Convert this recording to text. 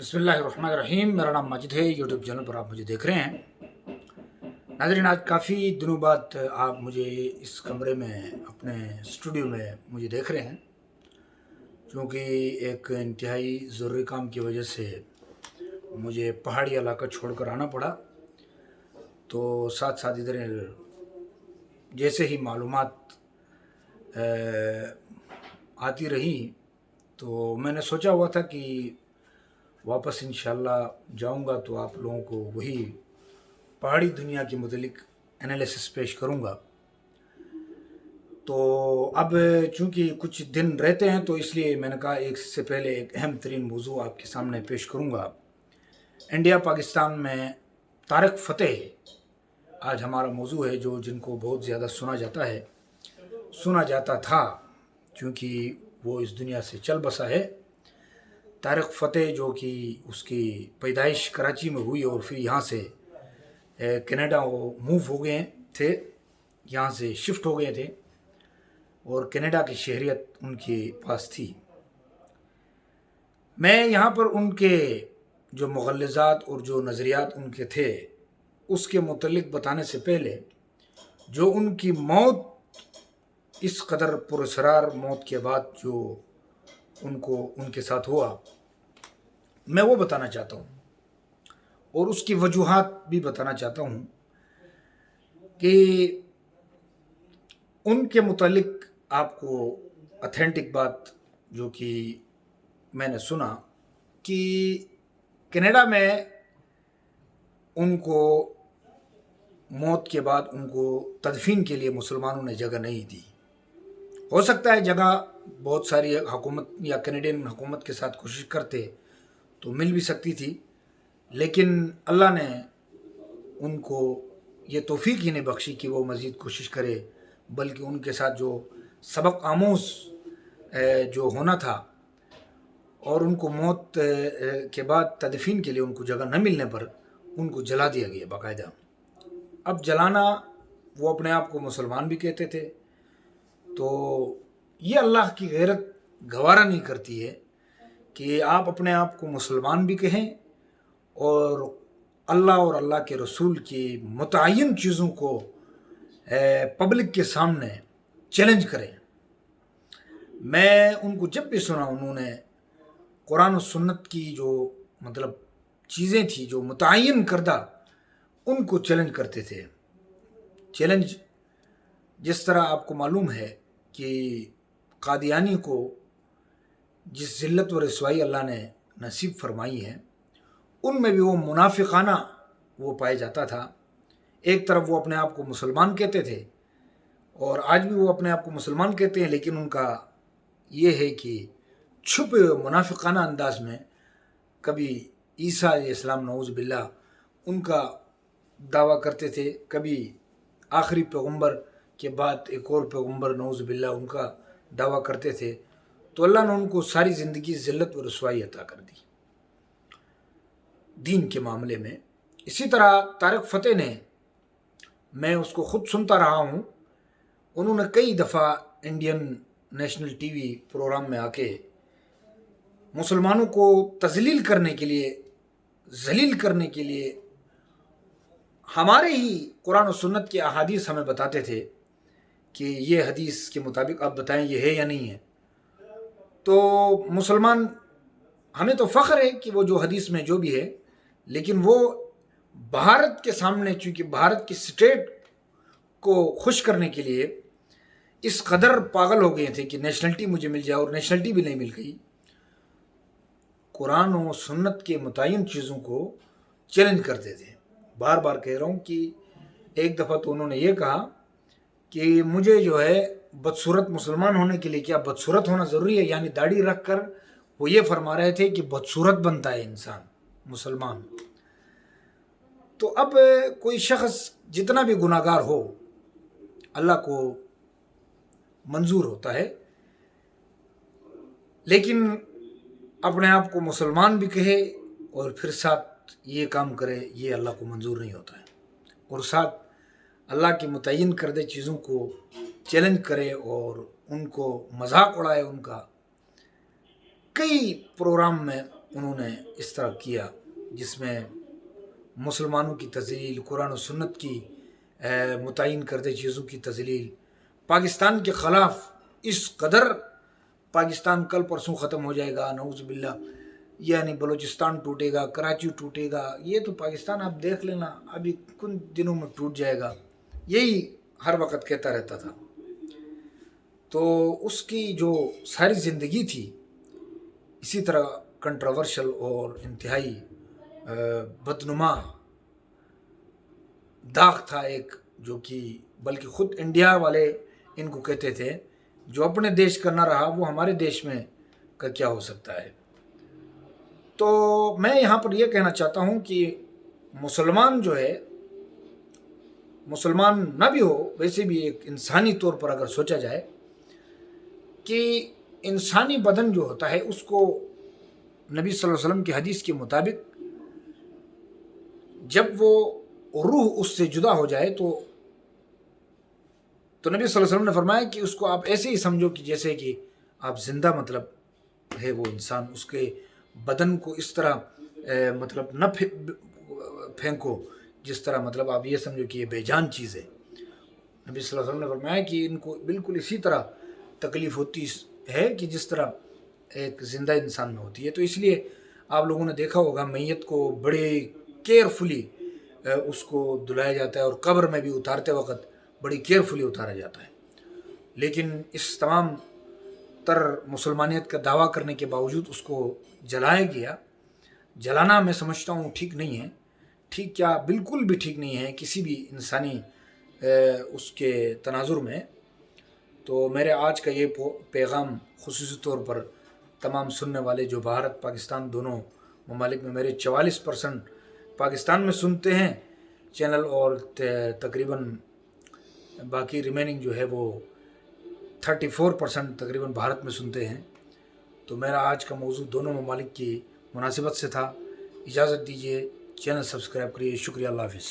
बिस्मिल्लाहिर्रहमानिर्रहीम। मेरा नाम माजिद है। यूट्यूब चैनल पर आप मुझे देख रहे हैं। नाज़रीन, आज काफ़ी दिनों बाद आप मुझे इस कमरे में अपने स्टूडियो में मुझे देख रहे हैं, क्योंकि एक इंतहाई ज़रूरी काम की वजह से मुझे पहाड़ी इलाका छोड़कर आना पड़ा। तो साथ साथ इधर जैसे ही मालूमात आती रही तो मैंने सोचा हुआ था कि वापस इंशाल्लाह जाऊंगा तो आप लोगों को वही पहाड़ी दुनिया के मुतलिक एनालिसिस पेश करूंगा। तो अब चूंकि कुछ दिन रहते हैं तो इसलिए मैंने कहा एक से पहले एक अहम तरीन मौजू आपके सामने पेश करूंगा। इंडिया पाकिस्तान में तारिक फ़तेह आज हमारा मौजू है, जो जिनको बहुत ज़्यादा सुना जाता था, क्योंकि वो इस दुनिया से चल बसा है। तारिक फ़तेह जो कि उसकी पैदाइश कराची में हुई और फिर यहाँ से कनाडा वो मूव हो गए थे, यहाँ से शिफ्ट हो गए थे और कनाडा की शहरियत उनके पास थी। मैं यहाँ पर उनके जो मुग़ल्लज़ात और जो नज़रियात उनके थे उसके मुतल्लिक़ बताने से पहले, जो उनकी मौत, इस कदर पुरअसरार मौत के बाद जो उनके साथ हुआ, मैं वो बताना चाहता हूँ और उसकी वजूहात भी बताना चाहता हूँ कि उनके मुतालिक आपको ऑथेंटिक बात जो कि मैंने सुना कि कनाडा में उनको मौत के बाद उनको तदफीन के लिए मुसलमानों ने जगह नहीं दी। हो सकता है जगह बहुत सारी हुकूमत या कैनेडियन हुकूमत के साथ कोशिश करते तो मिल भी सकती थी, लेकिन अल्लाह ने उनको ये तौफीक ही नहीं बख्शी कि वो मज़ीद कोशिश करे, बल्कि उनके साथ जो सबक आमूज़ जो होना था और उनको मौत के बाद तदफीन के लिए उनको जगह न मिलने पर उनको जला दिया गया बाकायदा। अब जलाना, वो अपने आप को मुसलमान भी कहते थे, तो ये अल्लाह की गैरत गवारा नहीं करती है कि आप अपने आप को मुसलमान भी कहें और अल्लाह और अल्लाह के रसूल की मुतय्यन चीज़ों को पब्लिक के सामने चैलेंज करें। मैं उनको जब भी सुना, उन्होंने कुरान और सुन्नत की जो मतलब चीज़ें थी जो मुतय्यन करदा, उनको चैलेंज करते थे। चैलेंज जिस तरह आपको मालूम है कि कादियानी को जिस ज़िल्लत व रसवाई अल्लाह ने नसीब फरमाई है, उनमें भी वो मुनाफिकाना वो पाया जाता था। एक तरफ वो अपने आप को मुसलमान कहते थे और आज भी वो अपने आप को मुसलमान कहते हैं, लेकिन उनका ये है कि छुपे मुनाफिकाना अंदाज में कभी ईसा अलैहिस्सलाम नऊज़ बिल्लाह उनका दावा करते थे, कभी आखिरी पैगम्बर के बाद एक और पैगम्बर नऊज़ बिल्लाह उनका दावा करते थे। तो अल्लाह ने उनको सारी ज़िंदगी ज़िल्लत व रसवाई अता कर दी दीन के मामले में। इसी तरह तारिक फ़तेह ने, मैं उसको ख़ुद सुनता रहा हूँ, उन्होंने कई दफ़ा इंडियन नेशनल टीवी प्रोग्राम में आके मुसलमानों को तज़लील करने के लिए, ज़लील करने के लिए हमारे ही कुरान और सुन्नत के अहादीस हमें बताते थे कि ये हदीस के मुताबिक आप बताएं ये है या नहीं है। तो मुसलमान, हमें तो फ़ख्र है कि वो जो हदीस में जो भी है, लेकिन वो भारत के सामने, चूँकि भारत की स्टेट को खुश करने के लिए इस कदर पागल हो गए थे कि नेशनलिटी मुझे मिल जाए, और नेशनलिटी भी नहीं मिल गई। कुरान और सुन्नत के मुतय्यन चीज़ों को चैलेंज करते थे। बार बार कह रहा हूँ कि एक दफ़ा तो उन्होंने ये कहा कि मुझे जो है बदसूरत मुसलमान होने के लिए क्या बदसूरत होना ज़रूरी है, यानी दाढ़ी रख कर वो ये फरमा रहे थे कि बदसूरत बनता है इंसान मुसलमान। तो अब कोई शख्स जितना भी गुनाहगार हो, अल्लाह को मंजूर होता है, लेकिन अपने आप को मुसलमान भी कहे और फिर साथ ये काम करे, ये अल्लाह को मंजूर नहीं होता है। और साथ अल्लाह की मुतय्यन करदे चीज़ों को चैलेंज करे और उनको मजाक उड़ाए। उनका कई प्रोग्राम में انہوں نے اس طرح کیا جس میں مسلمانوں کی تذلیل، قرآن و سنت کی متعین کردہ چیزوں کی تذلیل، پاکستان کے خلاف اس قدر پاکستان کل پرسوں ختم ہو جائے گا نعوذ باللہ، یعنی بلوچستان ٹوٹے گا، کراچی ٹوٹے گا، یہ تو پاکستان آپ دیکھ لینا ابھی کن دنوں میں ٹوٹ جائے گا، یہی ہر وقت کہتا رہتا تھا۔ تو اس کی جو ساری زندگی تھی اسی طرح کنٹروورشل اور انتہائی بدنما داغ تھا ایک، جو کہ بلکہ خود انڈیا والے ان کو کہتے تھے جو اپنے دیش کا نہ رہا وہ ہمارے دیش میں کا کیا ہو سکتا ہے۔ تو میں یہاں پر یہ کہنا چاہتا ہوں کہ مسلمان جو ہے، مسلمان نہ بھی ہو ویسے بھی ایک انسانی طور پر اگر سوچا جائے کہ انسانی بدن جو ہوتا ہے اس کو نبی صلی اللہ علیہ وسلم کی حدیث کے مطابق جب وہ روح اس سے جدا ہو جائے تو نبی صلی اللہ علیہ وسلم نے فرمایا کہ اس کو آپ ایسے ہی سمجھو کہ جیسے کہ آپ زندہ مطلب ہے وہ انسان، اس کے بدن کو اس طرح مطلب نہ پھینکو جس طرح مطلب آپ یہ سمجھو کہ یہ بے جان چیز ہے۔ نبی صلی اللہ علیہ وسلم نے فرمایا کہ ان کو بالکل اسی طرح تکلیف ہوتی ہے کہ جس طرح ایک زندہ انسان میں ہوتی ہے۔ تو اس لیے آپ لوگوں نے دیکھا ہوگا میت کو بڑے کیئرفلی اس کو دھلایا جاتا ہے اور قبر میں بھی اتارتے وقت بڑی کیئرفلی اتارا جاتا ہے، لیکن اس تمام تر مسلمانیت کا دعویٰ کرنے کے باوجود اس کو جلایا گیا۔ جلانا میں سمجھتا ہوں ٹھیک نہیں ہے، ٹھیک کیا بالکل بھی ٹھیک نہیں ہے کسی بھی انسانی اس کے تناظر میں۔ تو میرے آج کا یہ پیغام خصوصی طور پر تمام سننے والے جو بھارت پاکستان دونوں ممالک میں، میرے 44% پاکستان میں سنتے ہیں چینل اور تقریباً باقی ریمیننگ جو ہے وہ 34% تقریباً بھارت میں سنتے ہیں۔ تو میرا آج کا موضوع دونوں ممالک کی مناسبت سے تھا۔ اجازت دیجیے، چینل سبسکرائب کریے، شکریہ، اللہ حافظ۔